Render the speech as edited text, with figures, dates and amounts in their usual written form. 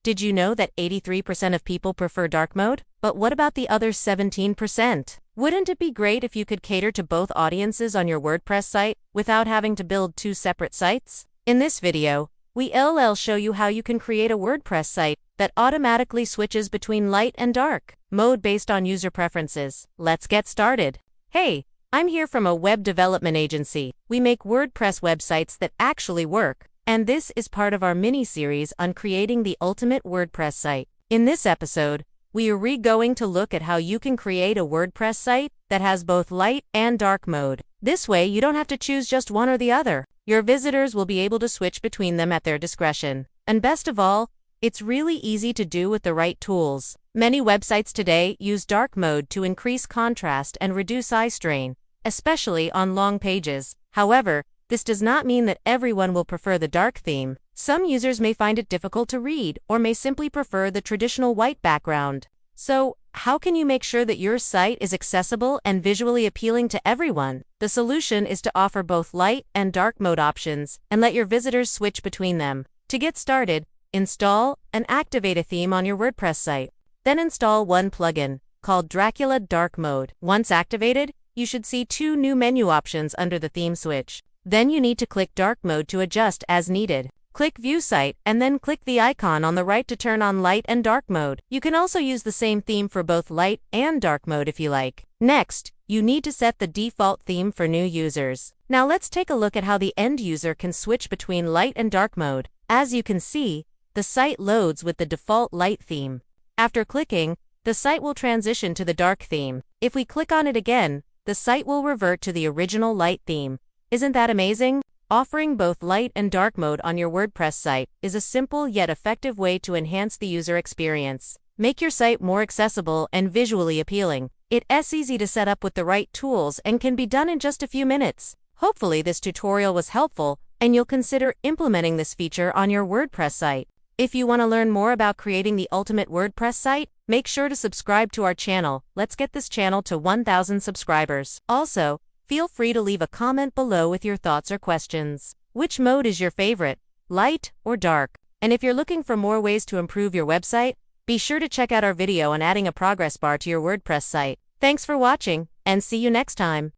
Did you know that 83% of people prefer dark mode? But what about the other 17%? Wouldn't it be great if you could cater to both audiences on your WordPress site without having to build two separate sites? In this video, we'll show you how you can create a WordPress site that automatically switches between light and dark mode based on user preferences. Let's get started. Hey, I'm here from a web development agency. We make WordPress websites that actually work. And this is part of our mini-series on creating the ultimate WordPress site. In this episode, we are going to look at how you can create a WordPress site that has both light and dark mode. This way, you don't have to choose just one or the other. Your visitors will be able to switch between them at their discretion. And best of all, it's really easy to do with the right tools. Many websites today use dark mode to increase contrast and reduce eye strain, especially on long pages. However, this does not mean that everyone will prefer the dark theme. Some users may find it difficult to read or may simply prefer the traditional white background. So, how can you make sure that your site is accessible and visually appealing to everyone? The solution is to offer both light and dark mode options and let your visitors switch between them. To get started, install and activate a theme on your WordPress site. Then install one plugin called Dracula Dark Mode. Once activated, you should see two new menu options under the theme switch. Then you need to click Dark Mode to adjust as needed. Click View Site and then click the icon on the right to turn on light and dark mode. You can also use the same theme for both light and dark mode if you like. Next, you need to set the default theme for new users. Now let's take a look at how the end user can switch between light and dark mode. As you can see, the site loads with the default light theme. After clicking, the site will transition to the dark theme. If we click on it again, the site will revert to the original light theme. Isn't that amazing? Offering both light and dark mode on your WordPress site is a simple yet effective way to enhance the user experience. Make your site more accessible and visually appealing. It's easy to set up with the right tools and can be done in just a few minutes. Hopefully this tutorial was helpful and you'll consider implementing this feature on your WordPress site. If you want to learn more about creating the ultimate WordPress site, make sure to subscribe to our channel. Let's get this channel to 1,000 subscribers. Also, feel free to leave a comment below with your thoughts or questions. Which mode is your favorite, light or dark? And if you're looking for more ways to improve your website, be sure to check out our video on adding a progress bar to your WordPress site. Thanks for watching, and see you next time.